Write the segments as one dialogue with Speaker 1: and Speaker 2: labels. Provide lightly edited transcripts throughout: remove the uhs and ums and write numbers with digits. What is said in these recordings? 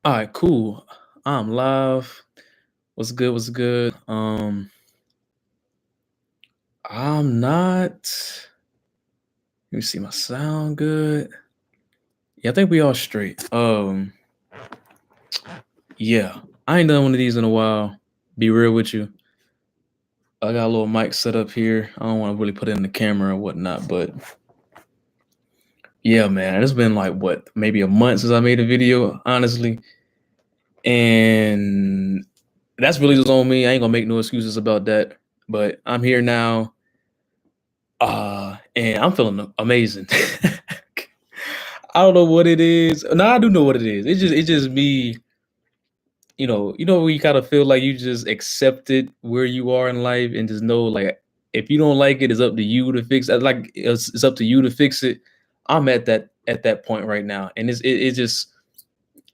Speaker 1: All right, cool. I'm live. What's good? What's good? I'm not. Let me see my sound good. Yeah, I think we all straight. Yeah, I ain't done one of these in a while. Be real with you. I got a little mic set up here. I don't want to really put it in the camera or whatnot, but yeah, man, it's been like what, maybe a month since I made a video, honestly, and that's really just on me. I ain't gonna make no excuses about that. But I'm here now. And I'm feeling amazing. I don't know what it is. No, I do know what it is. It's just me. When you kind of feel like you just accepted where you are in life and just know like if you don't like it, it's up to you to fix it. Like it's up to you to fix it. I'm at that point right now, and it just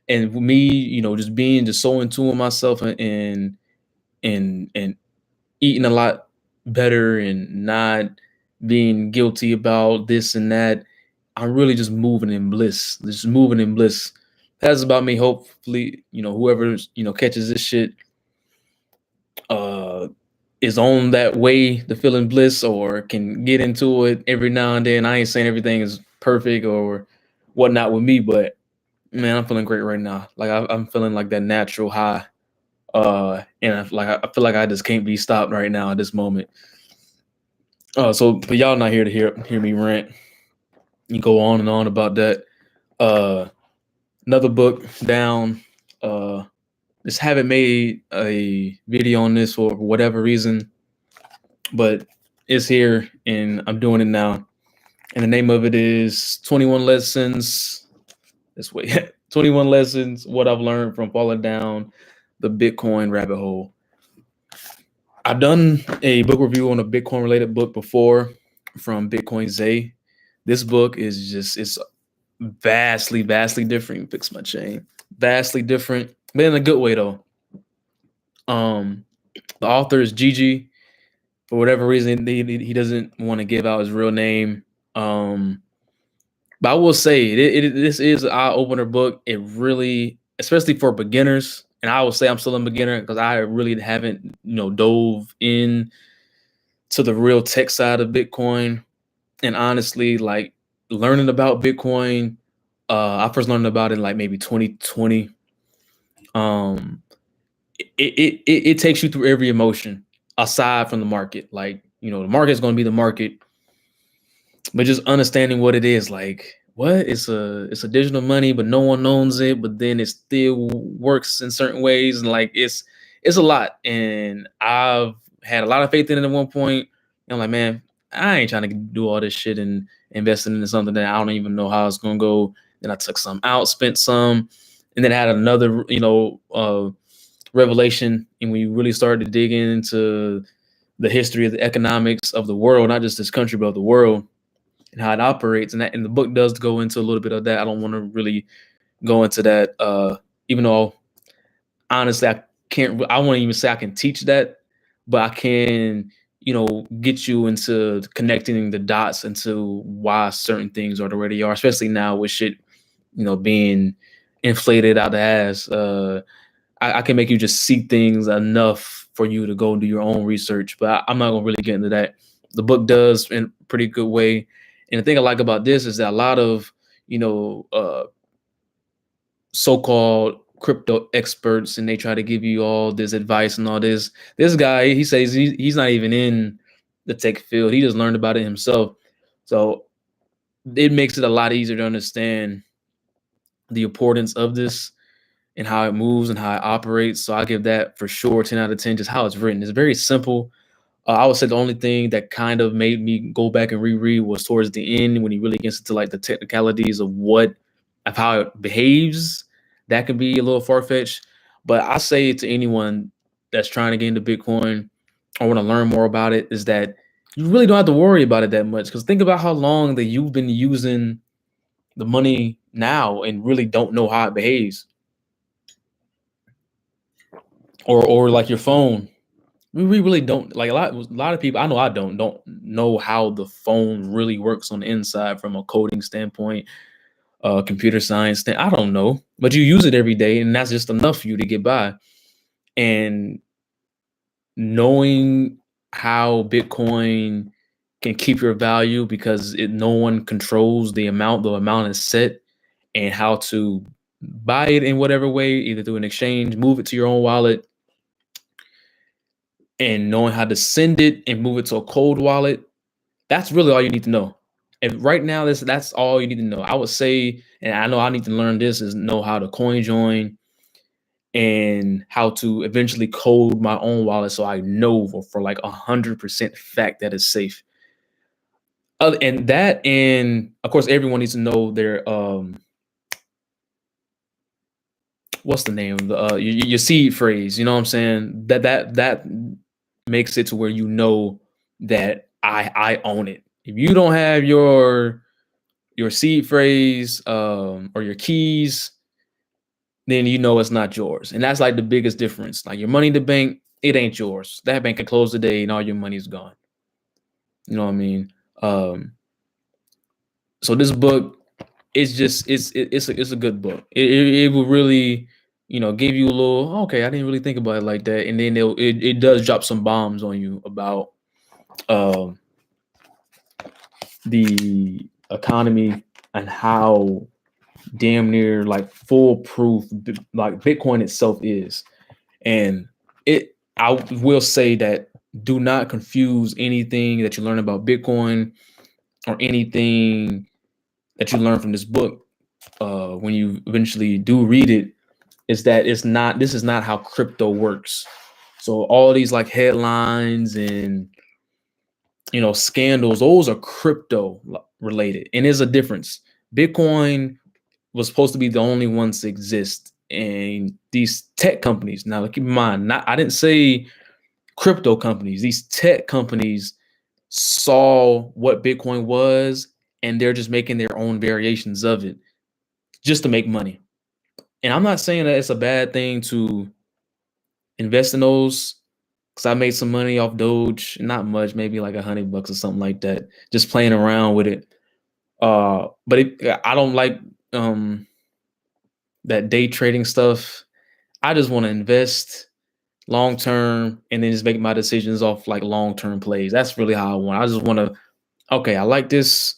Speaker 1: and me, just being just so in tune with myself and eating a lot better and not being guilty about this and that. I'm really just moving in bliss. Just moving in bliss. That's about me. Hopefully, whoever catches this shit uh is on that way to feeling bliss or can get into it every now and then. I ain't saying everything is perfect or whatnot with me, but man, I'm feeling great right now. Like I'm feeling like that natural high. And I feel like I just can't be stopped right now at this moment. But y'all not here to hear me rant. You go on and on about that. Uh, Another book down. Uh, just haven't made a video on this for whatever reason, but it's here and I'm doing it now. And the name of it is 21 Lessons. This way, 21 Lessons. What I've learned from falling down the Bitcoin rabbit hole. I've done a book review on a Bitcoin related book before from Bitcoin Zay. This book is just it's vastly different. Fix my chain. Vastly different, but in a good way though. Um, the author is GiGi. For whatever reason, he doesn't want to give out his real name. But I will say this is an eye opener book. It really, especially for beginners, and I will say I'm still a beginner because I really haven't dove in to the real tech side of Bitcoin. And honestly, like learning about Bitcoin, I first learned about it like maybe 2020. Um, it takes you through every emotion aside from the market. Like the market is going to be the market, but just understanding what it is. Like what it's a digital money, but no one owns it. But then it still works in certain ways, and like it's a lot. And I've had a lot of faith in it at one point. And I'm like, man, I ain't trying to do all this shit and investing into something that I don't even know how it's gonna go. Then I took some out, spent some, and then had another, revelation. And we really started to dig into the history of the economics of the world, not just this country, but of the world and how it operates. And the book does go into a little bit of that. I don't want to really go into that, even though honestly, I can't. I won't even say I can teach that, but I can, get you into connecting the dots into why certain things are the way they are, especially now with shit, being inflated out the ass. I can make you just see things enough for you to go and do your own research, but I'm not gonna really get into that. The book does in a pretty good way, and the thing I like about this is that a lot of so-called crypto experts and they try to give you all this advice and all this. This guy, he says he's not even in the tech field. He just learned about it himself. So it makes it a lot easier to understand the importance of this and how it moves and how it operates. So I give that for sure 10 out of 10, just how it's written. It's very simple. I would say the only thing that kind of made me go back and reread was towards the end when he really gets into like the technicalities of how it behaves. That can be a little far fetched, but I say to anyone that's trying to get into Bitcoin or want to learn more about it is that you really don't have to worry about it that much because think about how long that you've been using the money now and really don't know how it behaves, or like your phone. We really don't like a lot of people. I know I don't know how the phone really works on the inside from a coding standpoint. computer science thing. I don't know, but you use it every day, and that's just enough for you to get by. And knowing how Bitcoin can keep your value because no one controls the amount is set, and how to buy it in whatever way, either through an exchange, move it to your own wallet, and knowing how to send it and move it to a cold wallet. That's really all you need to know. And right now, that's all you need to know. I would say, and I know I need to learn this, is know how to coin join and how to eventually code my own wallet so I know for like 100% fact that it's safe. And that, and of course, everyone needs to know their what's the name of the your seed phrase. You know what I'm saying? That makes it to where you know that I own it. If you don't have your seed phrase or your keys, then you know it's not yours. And that's like the biggest difference. Like your money in the bank, it ain't yours. That bank can close today and all your money's gone. You know what I mean? So this book is just it's a good book. It will really, give you a little, okay, I didn't really think about it like that. And then it does drop some bombs on you about the economy and how damn near like foolproof like Bitcoin itself is. And I will say that do not confuse anything that you learn about Bitcoin or anything that you learn from this book when you eventually do read it, is that this is not how crypto works. So all these like headlines and scandals, those are crypto related, and there's a difference. Bitcoin was supposed to be the only ones to exist, and these tech companies, now keep in mind, I didn't say crypto companies, these tech companies saw what Bitcoin was, and they're just making their own variations of it just to make money. And I'm not saying that it's a bad thing to invest in those, because I made some money off Doge, not much, maybe like $100 or something like that, just playing around with it. But I don't like that day trading stuff. I just want to invest long term and then just make my decisions off like long term plays. That's really how I want. I just want to, okay, I like this.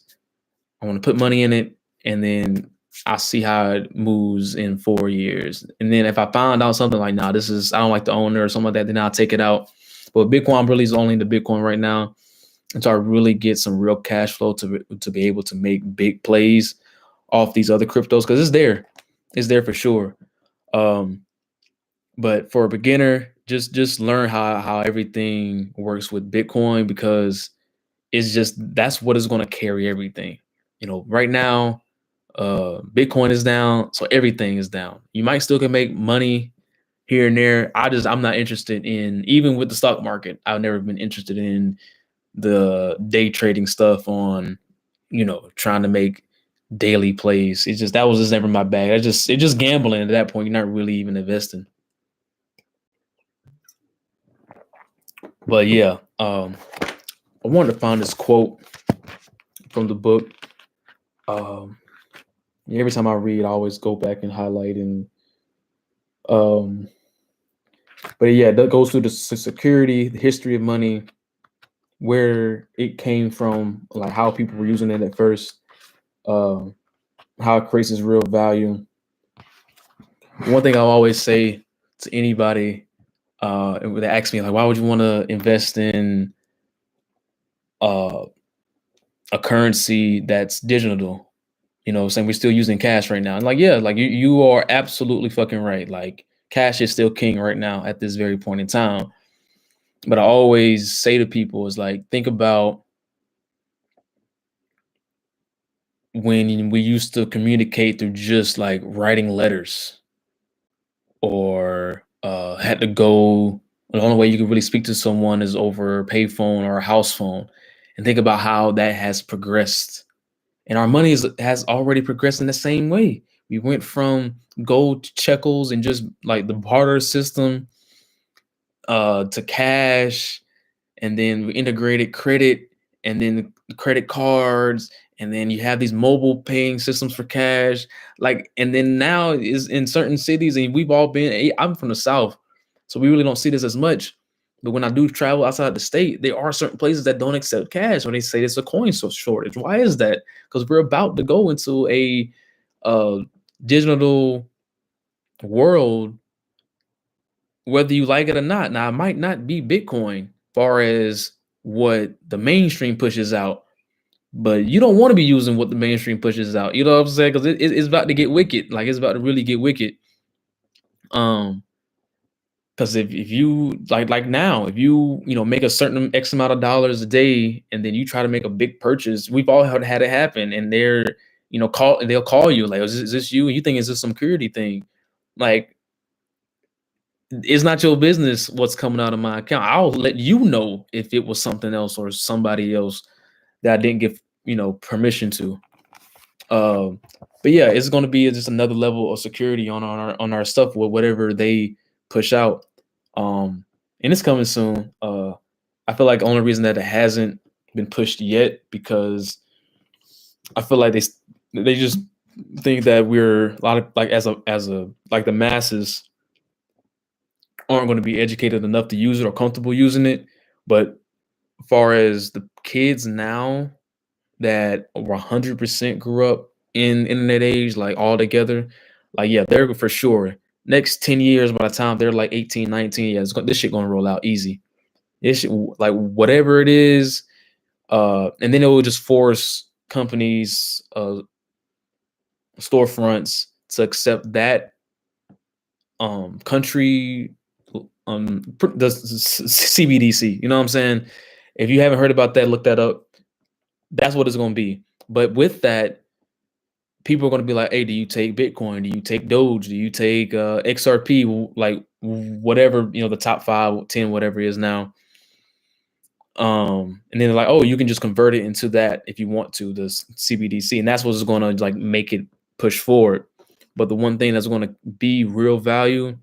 Speaker 1: I want to put money in it, and then I see how it moves in 4 years. And then if I find out something like, nah, I don't like the owner or something like that, then I'll take it out. But Bitcoin, I'm really only into Bitcoin right now until I really get some real cash flow to be able to make big plays off these other cryptos, because it's there for sure. But for a beginner, just learn how everything works with Bitcoin, because that's what is going to carry everything. Right now, Bitcoin is down, so everything is down. You might still can make money here and there. I'm not interested in, even with the stock market, I've never been interested in the day trading stuff on, trying to make daily plays. That was just never my bag. It's just gambling at that point. You're not really even investing. But yeah, I wanted to find this quote from the book. Every time I read, I always go back and highlight but yeah, that goes through the security, the history of money, where it came from, like how people were using it at first, how it creates its real value. One thing I always say to anybody they ask me, like, why would you want to invest in a currency that's digital? Saying we're still using cash right now. And like, yeah, like you are absolutely fucking right. Like cash is still king right now at this very point in time. But I always say to people is like, think about when we used to communicate through just like writing letters, or had to go. The only way you could really speak to someone is over a payphone or a house phone. And think about how that has progressed. And our money has already progressed in the same way. We went from gold to shekels and just like the barter system to cash, and then we integrated credit, and then credit cards, and then you have these mobile paying systems for cash. Like, and then now is in certain cities, and we've all been. I'm from the South, so we really don't see this as much. But when I do travel outside the state, there are certain places that don't accept cash, or they say it's a coin shortage. Why is that? Because we're about to go into a uh, digital world, whether you like it or not. Now, it might not be Bitcoin, far as what the mainstream pushes out, but you don't want to be using what the mainstream pushes out. You know what I'm saying? Because it's about to get wicked. Like, it's about to really get wicked. Um, because if you like now, if you know make a certain X amount of dollars a day, and then you try to make a big purchase, we've all had it happen, and they'll call you like, is this you? And you think it's just some security thing, like. It's not your business what's coming out of my account. I'll let you know if it was something else or somebody else that I didn't give, permission to. Um, but yeah, it's going to be just another level of security on our stuff with whatever they push out. And it's coming soon. I feel like the only reason that it hasn't been pushed yet because I feel like they just think that we're a lot of like as a like the masses aren't going to be educated enough to use it or comfortable using it. But far as the kids now that over 100% grew up in internet age, like all together, like, yeah, they're for sure. Next 10 years, by the time they're like 18, 19, yeah, this shit gonna roll out easy. This shit, like whatever it is, and then it will just force companies, storefronts to accept that country, the CBDC. You know what I'm saying? If you haven't heard about that, look that up. That's what it's going to be. But with that, people are going to be like, hey, do you take Bitcoin? Do you take Doge? Do you take XRP? Like whatever, the top 5, 10, whatever it is now. And then they're like, oh, you can just convert it into that if you want to, the CBDC. And that's what's going to like make it push forward. But the one thing that's going to be real value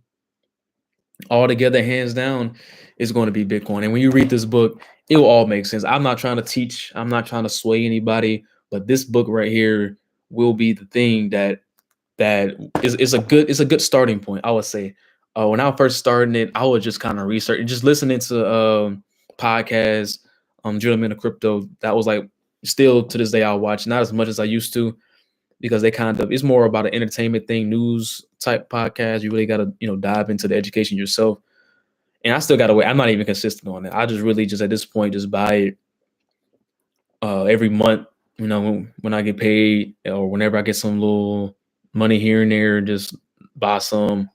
Speaker 1: altogether, hands down, is going to be Bitcoin. And when you read this book, it will all make sense. I'm not trying to teach, I'm not trying to sway anybody, but this book right here will be the thing that is a good starting point, I would say. When I was first starting it, I was just kind of researching, just listening to podcasts, Gentlemen of Crypto. That was like still to this day I'll watch, not as much as I used to, because they it's more about an entertainment thing, news type podcast. You really got to, dive into the education yourself. And I still got to wait. I'm not even consistent on it. I just really just at this point just buy it every month, when I get paid or whenever I get some little money here and there, just buy some.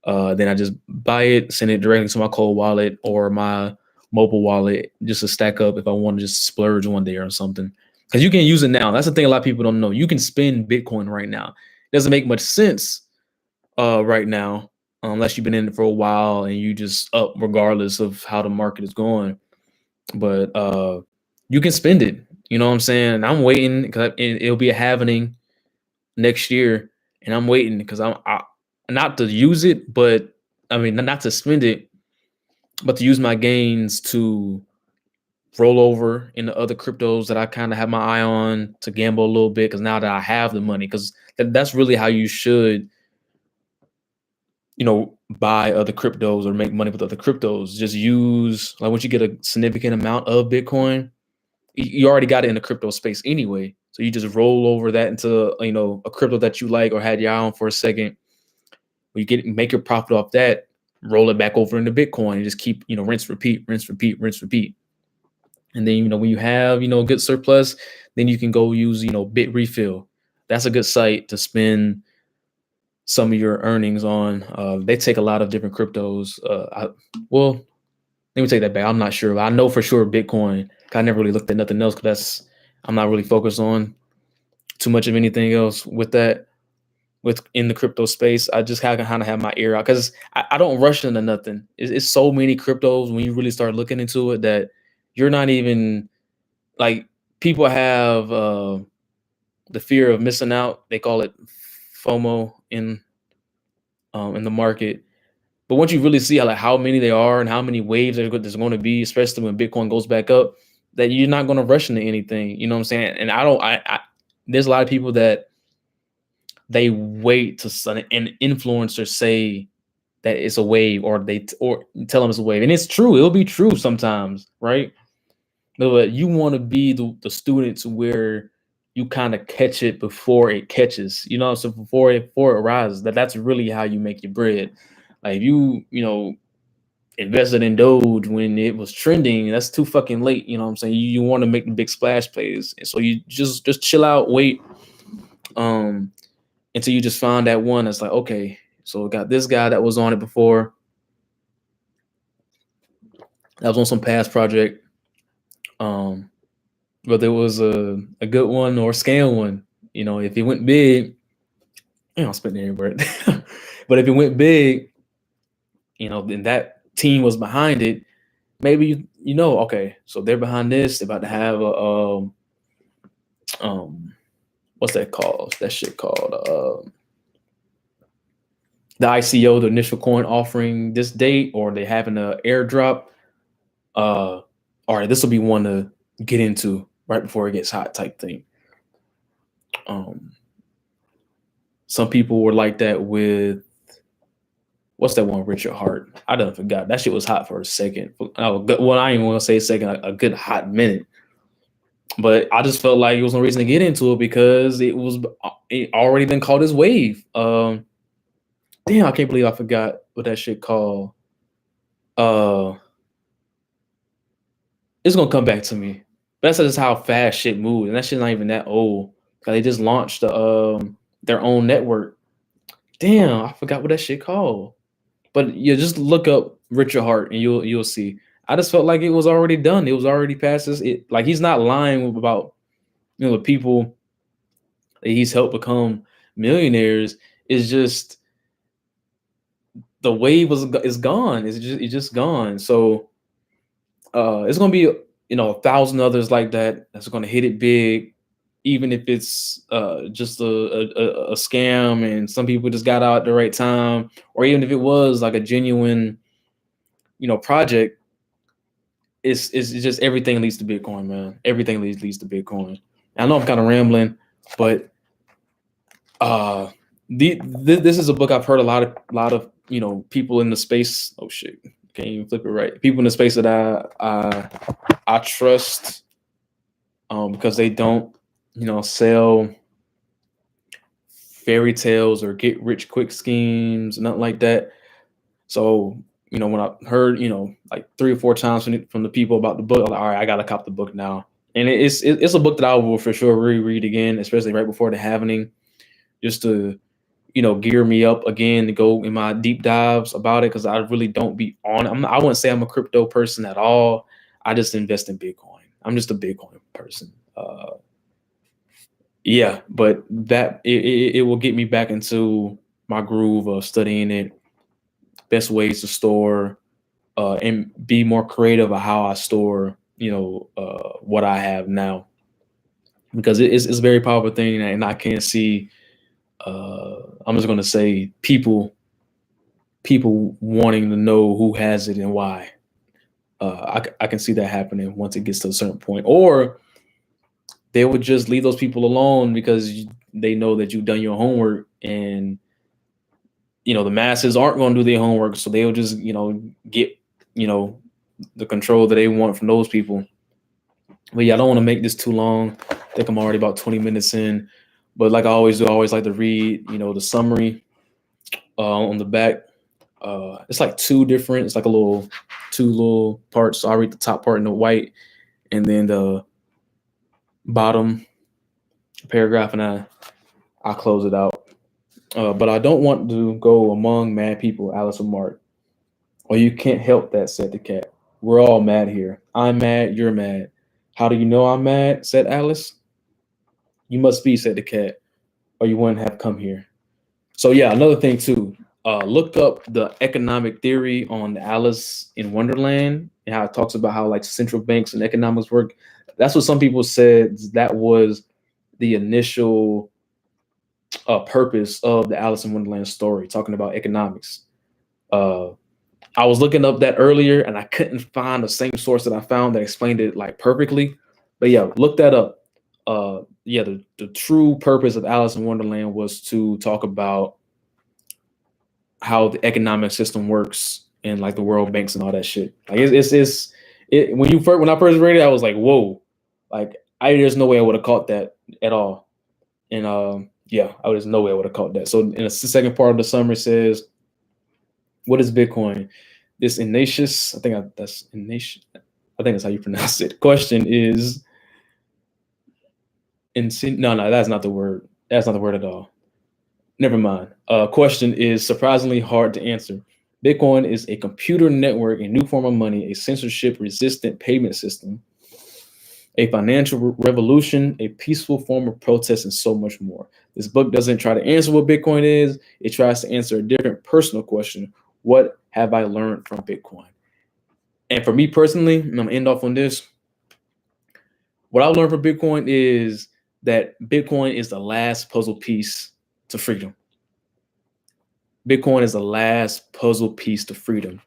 Speaker 1: Then I just buy it, send it directly to my cold wallet or my mobile wallet just to stack up if I want to just splurge one day or something. Because you can use it now. That's the thing a lot of people don't know. You can spend Bitcoin right now. It doesn't make much sense right now unless you've been in it for a while and you just up regardless of how the market is going. But you can spend it. You know what I'm saying? I'm waiting because it'll be a halvening next year, and I'm waiting because I not to use it, but I mean not to spend it, but to use my gains to roll over into other cryptos that I kind of have my eye on to gamble a little bit. Because now that I have the money, because that's really how you should, buy other cryptos or make money with other cryptos. Just use, like, once you get a significant amount of Bitcoin, you already got it in the crypto space anyway. So you just roll over that into, a crypto that you like or had your eye on for a second. Make your profit off that, roll it back over into Bitcoin and just keep, rinse, repeat, rinse, repeat, rinse, repeat. And then, when you have, a good surplus, then you can go use, Bit Refill. That's a good site to spend some of your earnings on. They take a lot of different cryptos. Let me take that back. I'm not sure. I know for sure Bitcoin. I never really looked at nothing else because I'm not really focused on too much of anything else with that. In the crypto space, I just kind of have my ear out because I don't rush into nothing. It's so many cryptos when you really start looking into it that you're not even like, people have the fear of missing out. They call it FOMO in the market. But once you really see how many they are and how many waves there's going to be, especially when Bitcoin goes back up, that you're not going to rush into anything. You know what I'm saying? And I don't. There's a lot of people that they wait to an influencer say that it's a wave, or or tell them it's a wave, and it's true. It'll be true sometimes, right? But you want to be the students where you kind of catch it before it catches, you know, so before it rises. That's really how you make your bread. Like, you invested in Doge when it was trending, that's too fucking late. You know what I'm saying? You want to make the big splash plays, and so you just chill out, wait, um, until you just find that one that's like, okay, so we got this guy that was on it before, that was on some past project, um, whether it was a good one or a scam one. You know, if it went big, I'm spitting every word. But if it went big, then that team was behind it. Maybe okay, so they're behind this. They're about to have a what's that called? That shit called the ICO, the initial coin offering, this date, or they having an airdrop. All right, this will be one to get into right before it gets hot, type thing. Some people were like that with, what's that one, Richard Hart? I done forgot. That shit was hot for a second. Well, I ain't even want to say a second, a good hot minute. But I just felt like it was no reason to get into it because it already been called this wave. Damn, I can't believe I forgot what that shit called. It's gonna come back to me. But that's just how fast shit moves, and that shit's not even that old. Cause they just launched their own network. Damn, I forgot what that shit called. But yeah, just look up Richard Hart and you'll see. I just felt like it was already done. It was already past this. Like, he's not lying about the people that he's helped become millionaires. It's just the wave is gone. It's just gone. So it's gonna be 1,000 others like that's gonna hit it big, even if it's just a scam and some people just got out at the right time, or even if it was like a genuine project. It's just everything leads to Bitcoin, man. Everything leads to Bitcoin. I know I'm kind of rambling, but this is a book I've heard a lot of people in the space. Oh shit, can't even flip it right. People in the space that I trust, because they don't sell fairy tales or get rich quick schemes, nothing like that. So when I heard like 3 or 4 times from the people about the book, I'm like, all right, I gotta cop the book now. And it's a book that I will for sure reread again, especially right before the halvening, just to gear me up again to go in my deep dives about it, because I really don't be on. I wouldn't say I'm a crypto person at all. I just invest in Bitcoin. I'm just a Bitcoin person. Yeah, but that it will get me back into my groove of studying it, best ways to store, and be more creative of how I store, what I have now, because it's a very powerful thing, and I can't see. I'm just gonna say people wanting to know who has it and why. I can see that happening once it gets to a certain point, or they would just leave those people alone because they know that you've done your homework, and the masses aren't going to do their homework, so they'll just get the control that they want from those people. But yeah, I don't want to make this too long. I think I'm already about 20 minutes in, but like I always do, I always like to read the summary on the back. It's like it's like two little parts. So I read the top part in the white, and then the bottom paragraph, and I close it out. But I don't want to go among mad people, Alice and Mark. Or you can't help that, said the cat. We're all mad here. I'm mad, you're mad. How do you know I'm mad? Said Alice. You must be, said the cat, or you wouldn't have come here. So yeah, another thing too. Look up the economic theory on the Alice in Wonderland and how it talks about how like central banks and economics work. That's what some people said that was the initial purpose of the Alice in Wonderland story, talking about economics. I was looking up that earlier and I couldn't find the same source that I found that explained it like perfectly. But yeah, look that up. Yeah, the true purpose of Alice in Wonderland was to talk about how the economic system works and like the world banks and all that shit. Like when I first read it, I was like, whoa, like there's no way I would have caught that at all. And yeah, there's no way I would have caught that. So in the second part of the summary says, what is Bitcoin? This Ignatius, that's Ignatius. I think that's how you pronounce it. Question is, no, that's not the word. That's not the word at all. Never mind. Question is surprisingly hard to answer. Bitcoin is a computer network, a new form of money, a censorship-resistant payment system, a financial revolution, a peaceful form of protest, and so much more. This book doesn't try to answer what Bitcoin is. It tries to answer a different personal question. What have I learned from Bitcoin? And for me personally, and I'm going to end off on this, what I learned from Bitcoin is that Bitcoin is the last puzzle piece to freedom. Bitcoin is the last puzzle piece to freedom.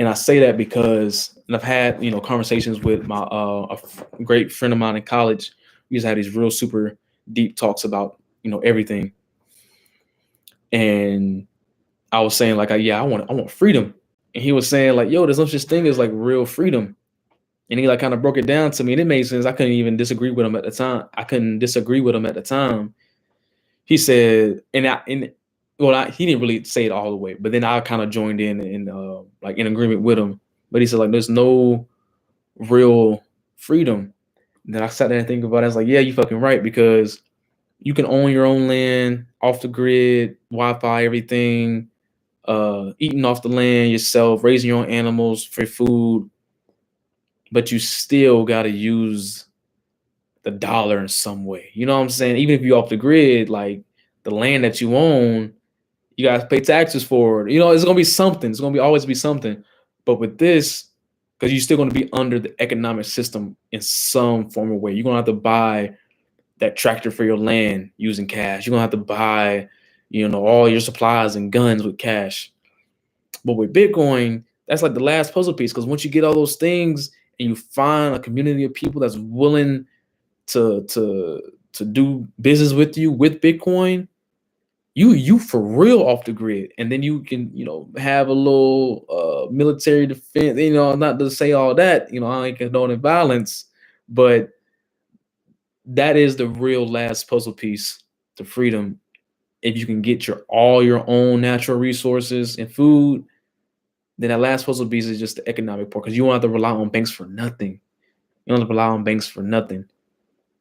Speaker 1: And I say that because I've had, conversations with my a great friend of mine in college. We used to have these real super deep talks about, everything. And I was saying like, I want freedom. And he was saying like, yo, there's no such thing as like real freedom. And he like kind of broke it down to me, and it made sense. I couldn't even disagree with him at the time. He said, he didn't really say it all the way, but then I kind of joined in like in agreement with him. But he said like, there's no real freedom. And then I sat there and think about it. I was like, yeah, you fucking right, because you can own your own land, off the grid, Wi-Fi, everything, eating off the land yourself, raising your own animals for food, but you still got to use the dollar in some way. You know what I'm saying? Even if you're off the grid, like the land that you own, you got to pay taxes for it. It's going to be something. It's going to always be something. But with this, because you're still going to be under the economic system in some form or way. You're going to have to buy that tractor for your land using cash. You're going to have to buy, all your supplies and guns with cash. But with Bitcoin, that's like the last puzzle piece, because once you get all those things and you find a community of people that's willing to do business with you with Bitcoin, you for real off the grid. And then you can, have a little military defense, not to say all that, I ain't condoning violence, but that is the real last puzzle piece to freedom. If you can get all your own natural resources and food, then that last puzzle piece is just the economic part, because you won't have to rely on banks for nothing. You don't have to rely on banks for nothing.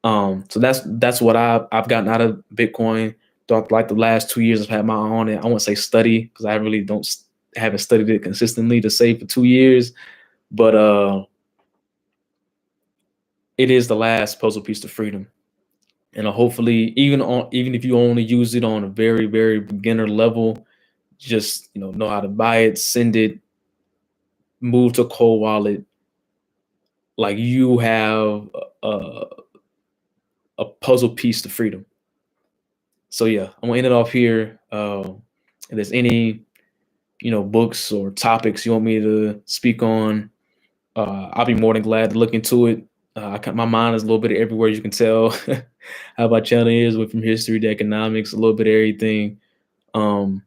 Speaker 1: So that's what I've gotten out of Bitcoin throughout like the last 2 years. I've had my eye on it. I won't say study, because I really haven't studied it consistently to say for 2 years, but it is the last puzzle piece to freedom. And hopefully, even if you only use it on a very, very beginner level, just know how to buy it, send it, move to a cold wallet. Like you have a puzzle piece to freedom. So yeah, I'm gonna end it off here. If there's any, books or topics you want me to speak on, I'll be more than glad to look into it. My mind is a little bit of everywhere, you can tell. How my channel is with from history to economics, a little bit of everything. But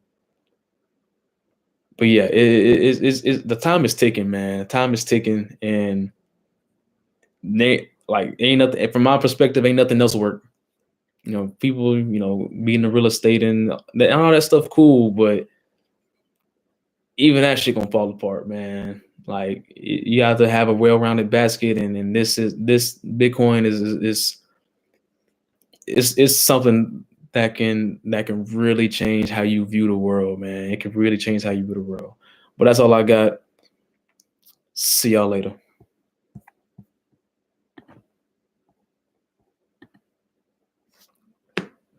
Speaker 1: yeah, the time is ticking, man. The time is ticking, and ain't nothing from my perspective. Ain't nothing else work. People, being the real estate and all that stuff, cool, but even that shit gonna fall apart, man. Like you have to have a well-rounded basket, and this Bitcoin is something that can really change how you view the world, man. It can really change how you view the world. But that's all I got. See y'all later.